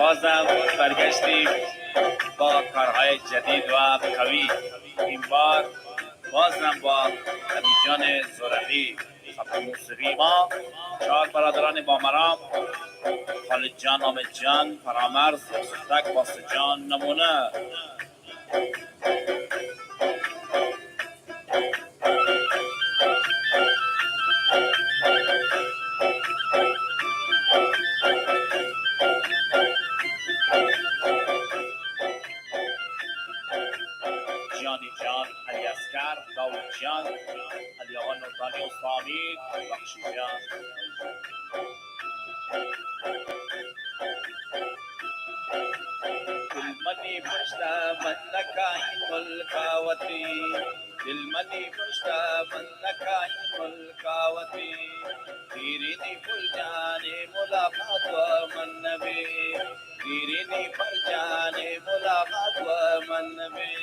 بازم برگشتیم با کارهای جدید و قوی. این بار بازم با حمیدجان زرقی خط موسیقی ما، چهار برادران با مرام، خالد جان، آمد جان، فرامرز، سلطک، باسط جان، نمونه. جانی جان، علی اسکر، داود جان، علی آقا نورانی اسلامی، بخشی جان. دلمنی پشت من نکاین ملکاوتی، دلمنی پشت من نکاین ملکاوتی، دیرینی پل جانے ملاقات و من نبی، دیرینی پل جانے ملاقات و من نبی.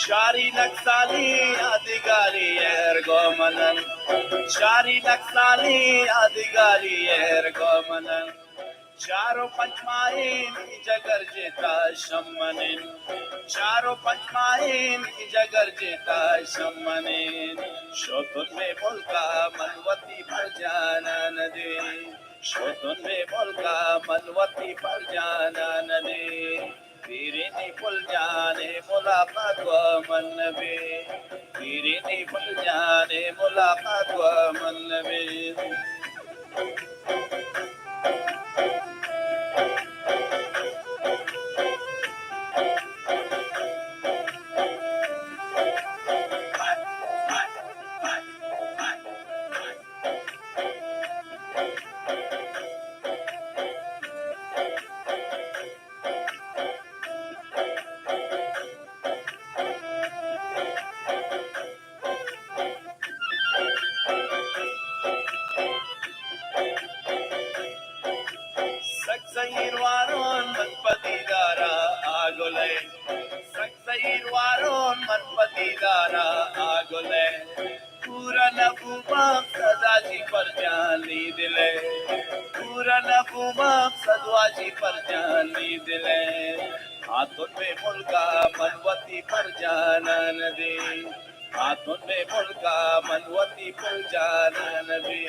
Shari Naksali Adigali Ergomanan, Shari Naksali Adigali Ergomanan, Charo Panchmain Jagarjeta Shamanin, Charo Panchmain Jagarjeta Shamanin, Shotun me Volka Manwati Parjana Nadi, Shotun me Volka Manwati Parjana Nadi. Dirini pul jaane mulaqat wa man nabi, dirini pul jaane mulaqat wa man nabi. Saksair waron manpati dara agole, Saksair waron manpati dara agole, Pura nafuma sadaji parjani dile, Pura nafuma sadwaji parjani dile, Hathon mein mulka manwati parjana nadi, Hathon mein mulka manwati parjana nadi.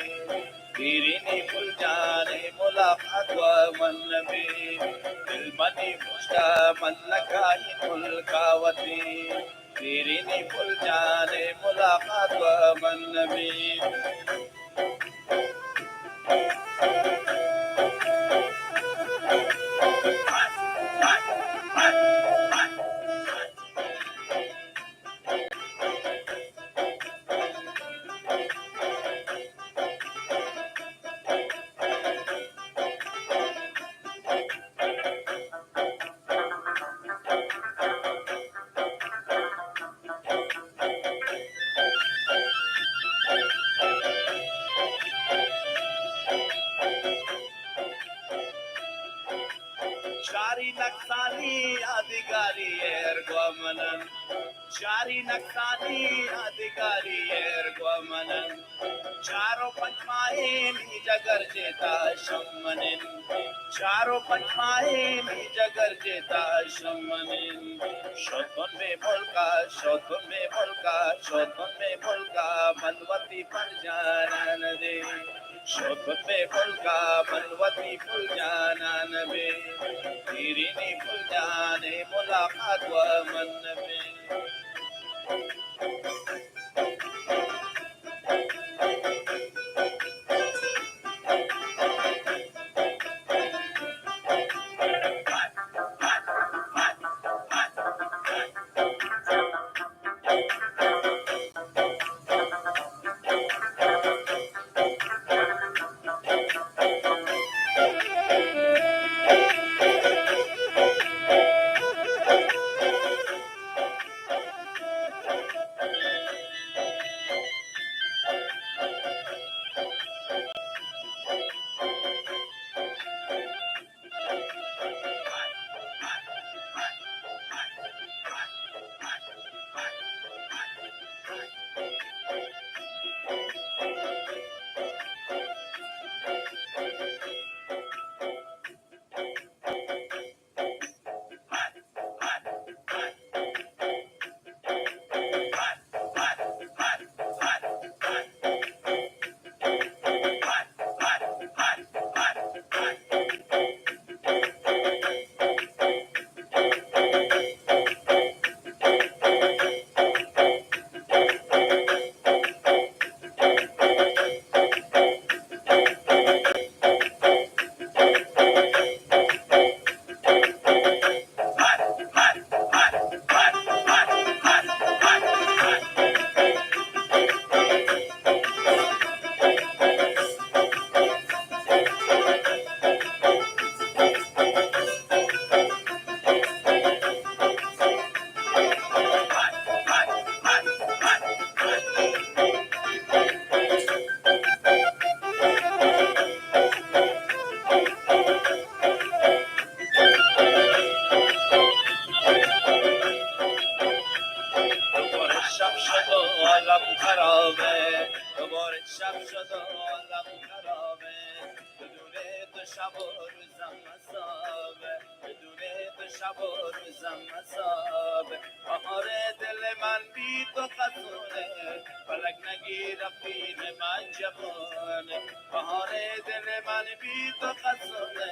Dirini pul jaane mulaqat wa man nabi, dilmani pushta man nakahi mulkawati, dirini pul jaane mulaqat wa man nabi. Shari Naksali Adigali Ergomanan, Shari Naksali Adigali Ergomanan, Charo Panchmain Jagarjeta Shamanin, Charo Panchmain Jagarjeta Shamanin, Shotun me Volka, Shotun me Volka, Shotun me Volka, Manwati Parjana Nadi. Shotun me Volka, Manwati Parjana Nadi. Dirini pul jaane mulaqat wa man nabi. شب شد و عالم خرابه، بدون تو شب و روزم مسابه، بدون تو شب و روزم مسابه. بهار دل من بی تو خزونه، فلک نگیر رفتین من جوانه. بهار دل من بی تو خزونه،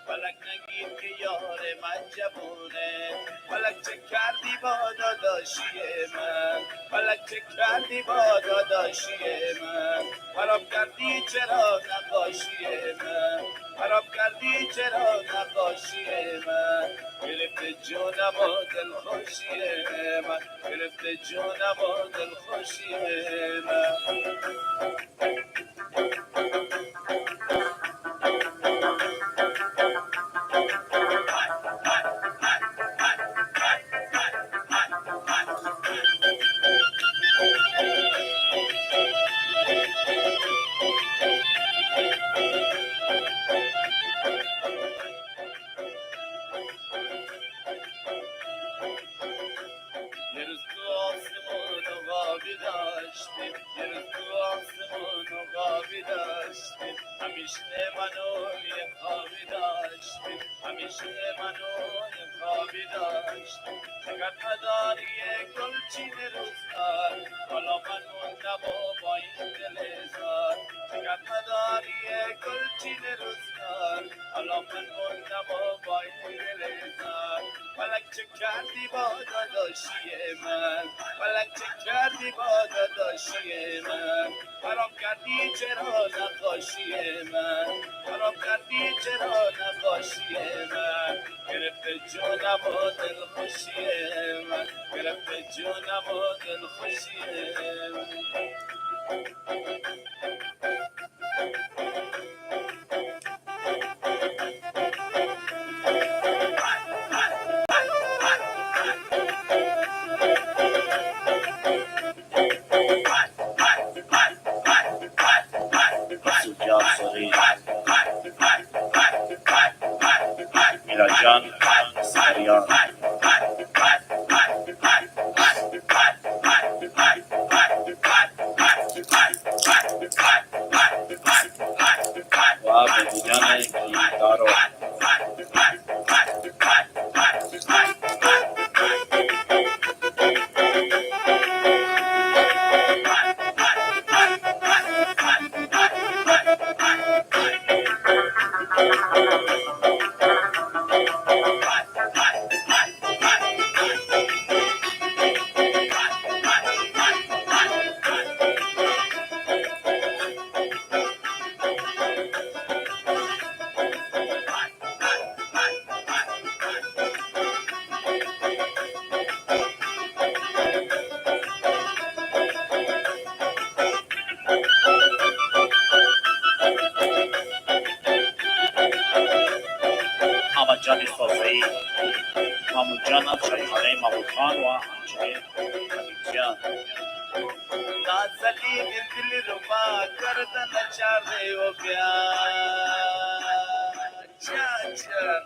فلک نگیر که یار من جوونه. فلک چه کردی با داداشی من، فلک چه کردی با داداشی من، خراب کردی چرا نقاشی من، خراب کردی چرا نقاشی من. گرفت جونم و دلخوشی من، گرفت جونم و دلخوشی من. یه روز تو آسمون و قابی داشتیم، یه روز تو آسمون و قابی داشتیم، همیشه منو یه خوابی داشتیم، همیشه منو یه خوابی داشتیم. چقدر مداری گلچین روزگار، حالا من موندم و با این دل زار. چقدر مداری گلچین روزگار، حالا من موندم و با این دل زار. فلک چه کردی با داداشی من، فلک چه کردی با داداشی من، خراب کردی چرا نقاشی من، خراب کردی چرا نقاشی من. گرفت جونم و دلخوشی من، گرفت جونم و دلخوشی من. مسعود سوری، میلاد جان سریان. و بدیجان گیتارو. احمد جان صافی، محمود جان از شاهخانه محمود خان و همچنین حبیب جان. نازلی دل رو با کردن چاره و جان جان.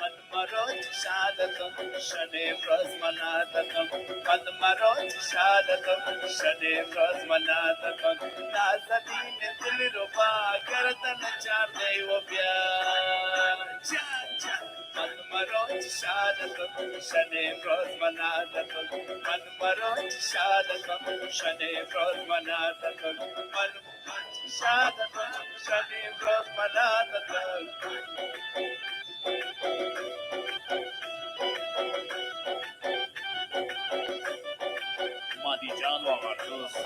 من مرا شادتم شنه فراز منادتم، من مرا شادتم شنه فراز منادتم. نازلی دل رو با کردن چاره و جان جان. من مرا شادتم شنه فراز منادتم، من مرا شادتم شنه فراز منادتم، من شادتم شنه فراز منادتم. مادی جان و آرزوز.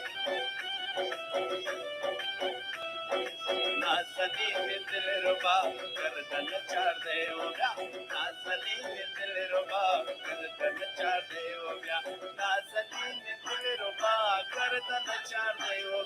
نازلی دل رو با کردن چارده و نازلی دل رو با کردن چارده و نازلی دل رو با کردن چارده و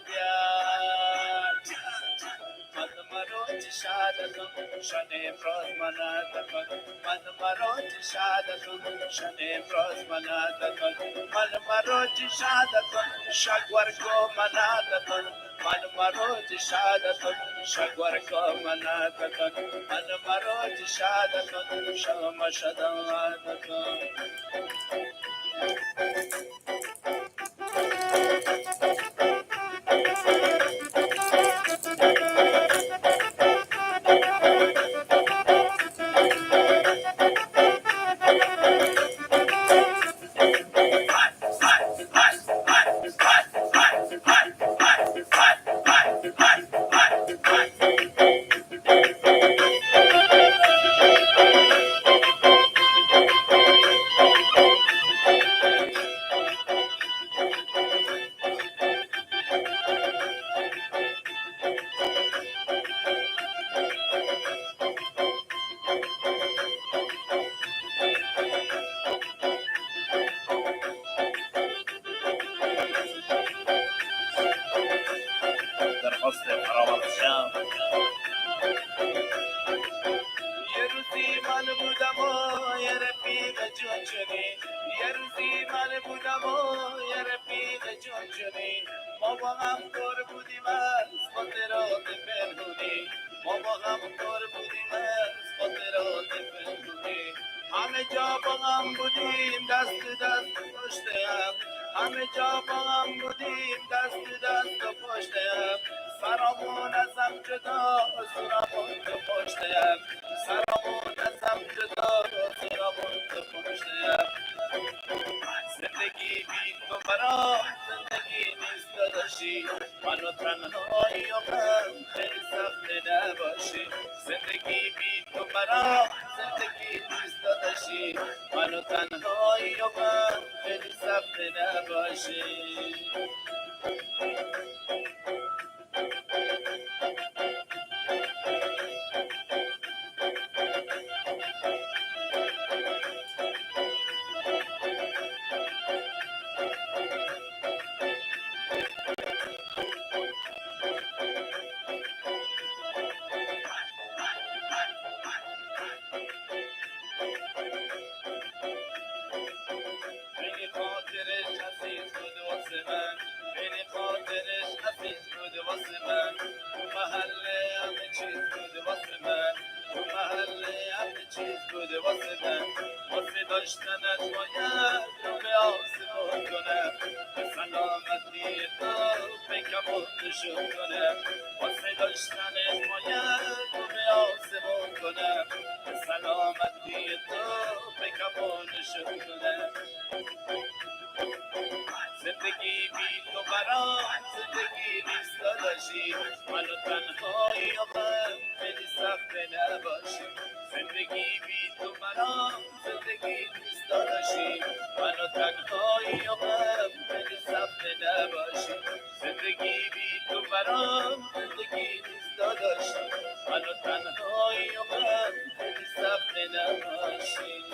من مرا شادتم شنه فراز منادتم، من مرا شادتم شنه فراز منادتم، من مرا شادتم شگور کو منادتم، من مرا شادتم شگور کو منادتم، من مرا شادتم شما شدادتم. درخواست فراموشم. یه روزی من بودم و یه رفیق جون شدی، یه روزی من بودم و یه رفیق جون شدی، ما با هم دور بودیم از خاطرات پنهونی، ما با هم دور بودیم از خاطرات پنهونی، همه جا با هم بودیم دست به دست پشت هم، همه جا با هم بودیم دست به دست و پشت هم، سرامون از هم جدا سرامون تو پشت هم، سرامون از هم جدا سرامون تو پشت هم. زندگی بی تو برام زندگی نیست داداشی، منو تنهایی و غم خیلی سخته نباشی، زندگی بی تو برام زندگی نیست داداشی، منو تنهایی و غم خیلی سخته نباشی. خیلی خاطرش عزیز بود واسه من، خیلی خاطرش عزیز بود واسه من، تو محله همه چیز بود واسه من، تو محله همه چیز بود واسه من، واسه داشتنش باید رو به آسمون کنم، به سلامتی تو بکم نشون کنم، واسه داشتنش باید رو به آسمون کنم، به سلامتی تو بکم نشون کنم. زندگی بی تو برام زندگی نیست داداشی، منو تنهایی و غم خیلی سخته نباشی، زندگی بی تو برام زندگی نیست داداشی، منو تنهایی و غم خیلی سخته نباشی، زندگی بی تو برام زندگی نیست داداشی، منو تنهایی و غم خیلی سخته نباشی.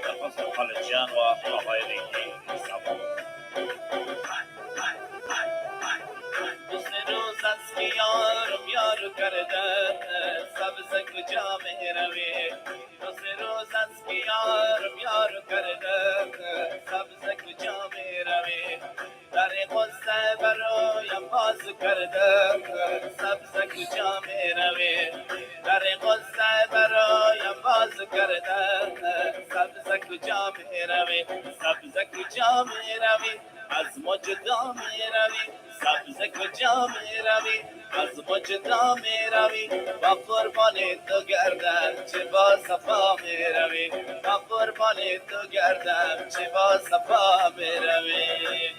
درخواست خالد و آقای ریحی سلام. دوست روز از که یارم یارو کرده سبز کجا می روی، دوست روز از که یارم یارو کرده سبز کجا می روی، در غصه برایم باز کرده سبز کجا می روی، در غصه برایم باز کرده سبز کجا می روی، سبز کجا می روی، از ما جدا می روی، سبز کجا می روی، از ما جدا می روی، با قربان تو گردم چه با صفا می روی، با قربان تو گردم چه با صفا می روی.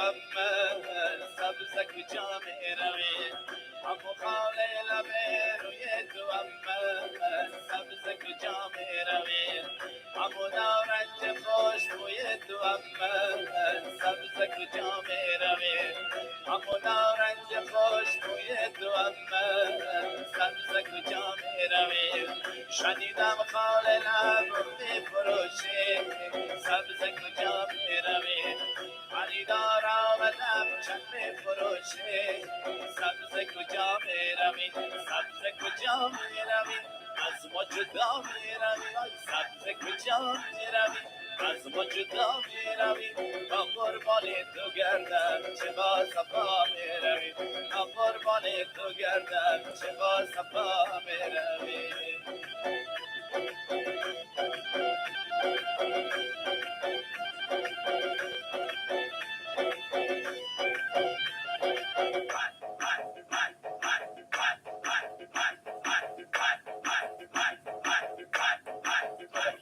من سبزک جام روی همو خاله لبه روی تو من سبزک جام روی همو نارنج خوش بوی تو من سبزک جام روی همو نارنج خوش بوی تو من سبزک جام روی شنیدم خاله لب میفروشی سبزک جام روی خریدار آمدم چند میفروشی سبز کجا میروی سبز کجا میروی از ما جدا میروی آی سبز کجا میروی از ما جدا میروی تا قربان تو گردم چه با صفا میروی تا قربان تو گردم چه با صفا میروی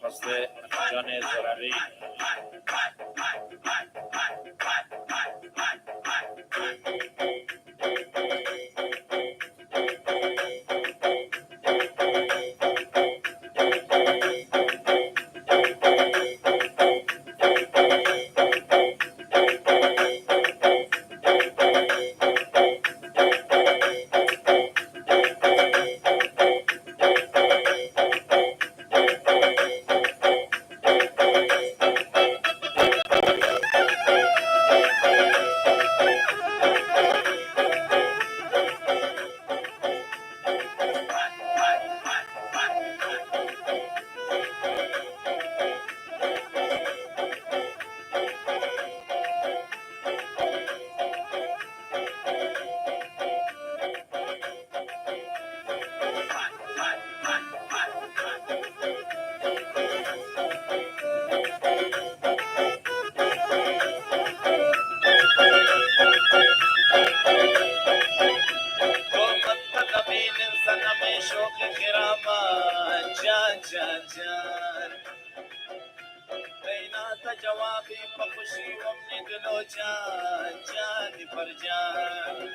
درخواست جان زرقی صنم شوق خرامان جان جان جان بینات جوابی بخوشی و من دلو جان جان پر جان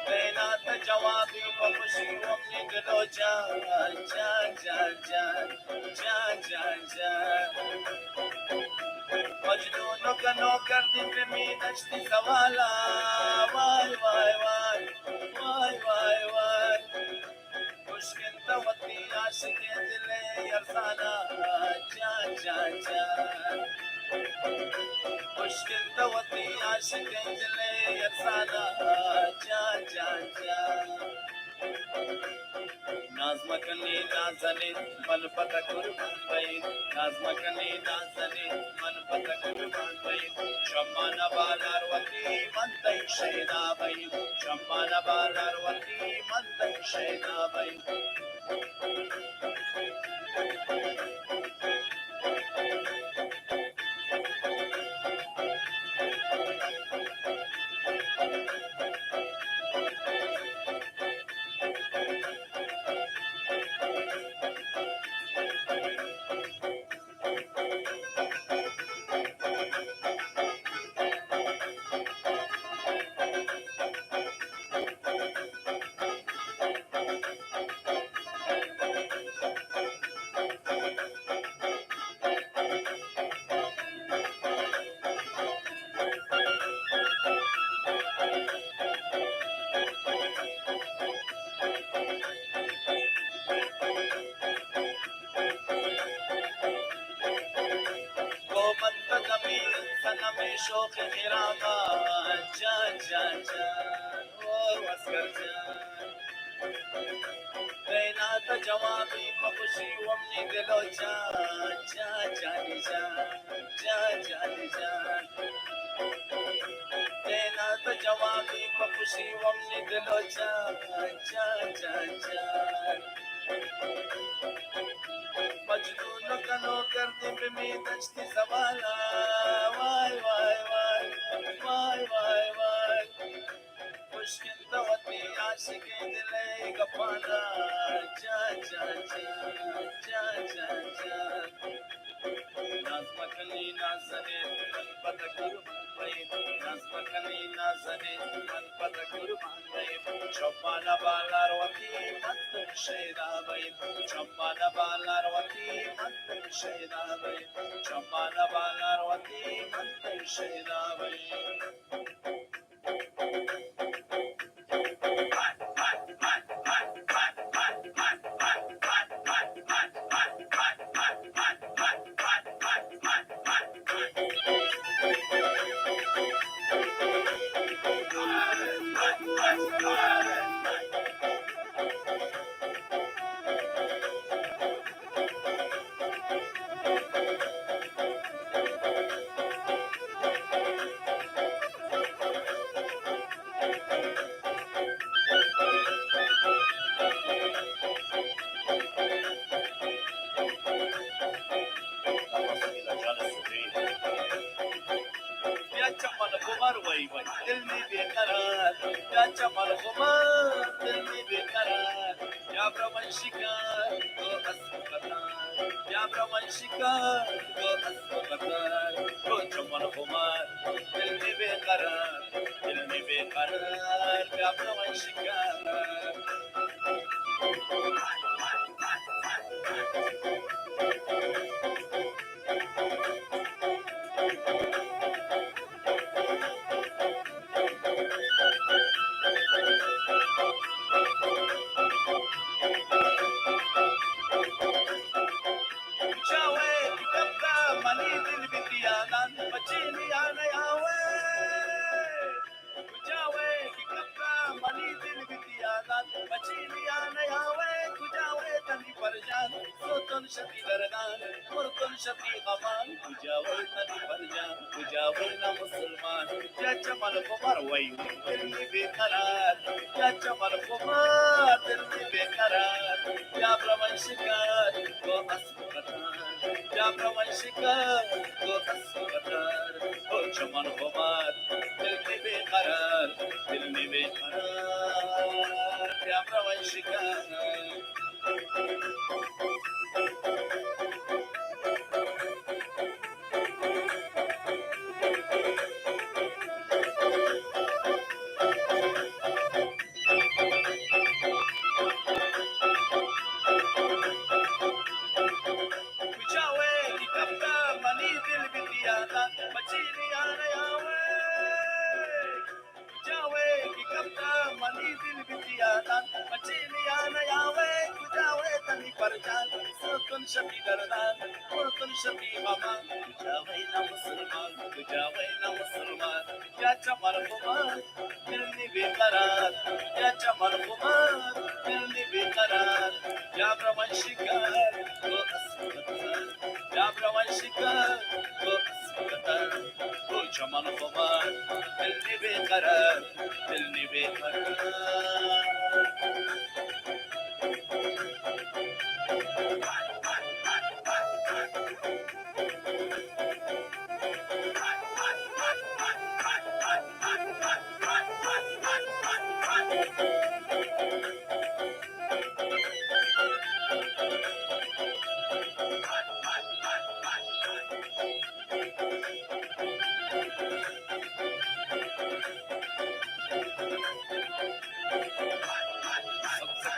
بینات جوابی بخوشی و من دلو جان جان جان جان جان جان جان مجنونو کنو کردی به می دشتی سوالا وای وای وای وای وای وای مشکل توتی عاشق دل یرسانا جان جان جان مشکل توتی عاشق دل یرسانا جان جان جان ناز مکنی نازنی من پتا قربان بید ناز مکنی نازنی من پتا قربان بید شمان بالار وطی من دی شیدا بید شمان بالار وطی من دی شیدا بید من تکمیل سنم شوق خرامان جان جان جان او اسکر جان بینات جوابی بخوشی و من دلو جان جان جان جان جان جان جان بینات جوابی بخوشی و من دلو جان جان جان جان مجنون کنو کردی به می دشتی سوالا وای وای وای وای وای وای مشکل دوتی عاشق دل گپانا جان جان جان جان جان جان ناز مکنی نازنی من پتا قربان نازنین من پت قربان بیم چمان بالار وقتی من شیدا بیم چمان بالار وقتی من شیدا بیم چمان بالار وقتی من شیدا بیم Ya chamal kumar wai wai dil mein bekarar ya chamal kumar dil mein bekarar ya brahman shikar go aspatar ya brahman shikar go aspatar go chamal kumar dil mein bekarar ya brahman shikar Jawe kapta mani dil bitiyanan bachini ana yawe Kujawe kapta mani dil bitiyanan bachini ana yawe Kujawe tani parjan soton shati dargan murton shati qaman Kujawe tani parjan kujawe na musliman ya chamal kumar wai dil bekarar ya chamal kumar dil bekarar ya brahman shikar go aspatar ya brahman shikar go aspatar ho chaman kumar dil mein bekarar ya brahman shikar Kujawe kapta mani dil bitiyana machini ana yawe Kujawe kapta mani dil bitiyana machini ana yawe Kujawe tani parjan sotun shati dardan murtun shati mama Kujawe na musliman ya chamal kumar dilni bekarar ya chamal kumar dilni bekarar ya brahman shikar go aspatar ya brahman shikar go aspatar go chamal kumar dilni bekarar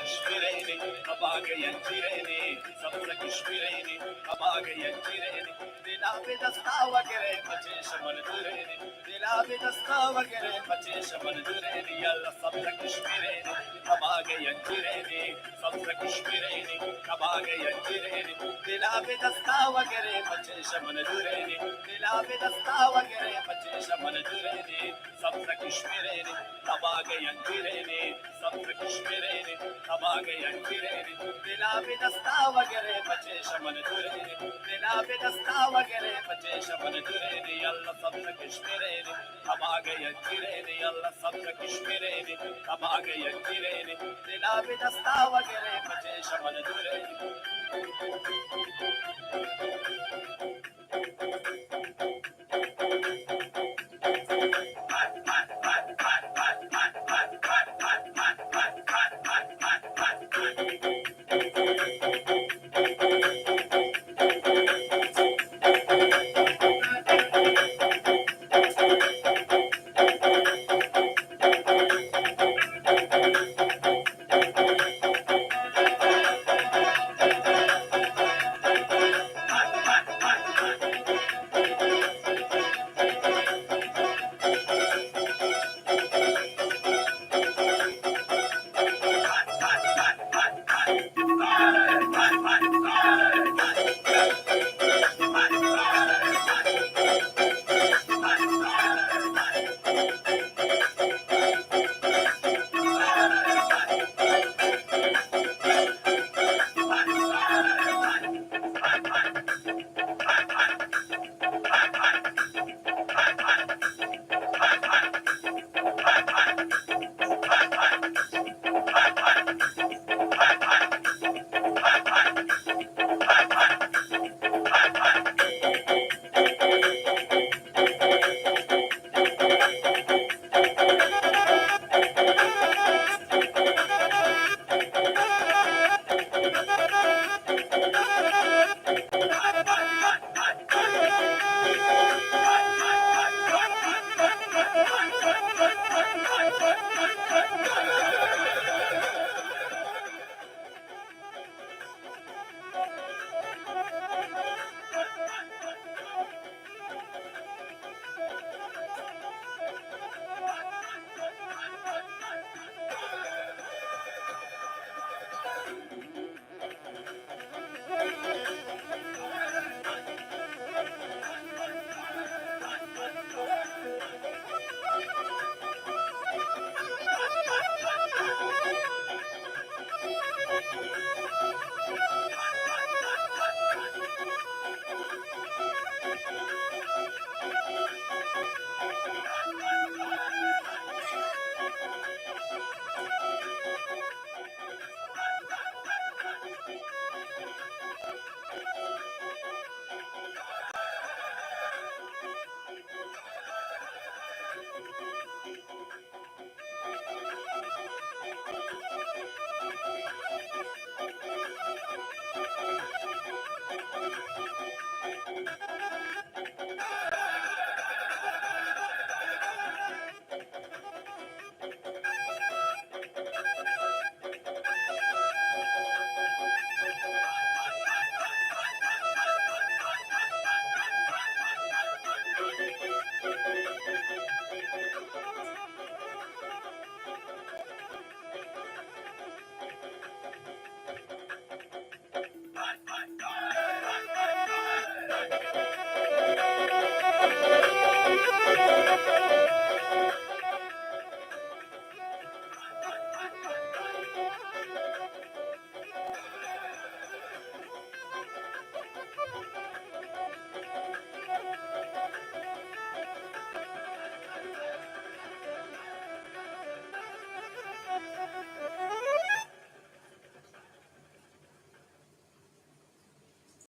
Kishmireni, abaga yanjireni, sabza kishmireni, abaga yanjireni, dilabe dastawa gere, mache shaman dureni, dilabe dastawa gere, mache shaman dureni, yalla sabza kishmireni, abaga yanjireni, sabza kishmireni, abaga yanjireni, dilabe dastawa gere, mache shaman dureni, dilabe dastawa gere, mache shaman dureni, sabza kishmireni, abaga yanjireni, sabza kishmireni, abaga yanjireni, dilabe dastawa gere, mache shaman dureni, dilabe dastawa gere, mache shaman dureni, yalla sabza kishmireni, abaga yanjireni, yalla sabza kishmireni, abaga yanjireni, dilabe dastawa gere, mache shaman dureni.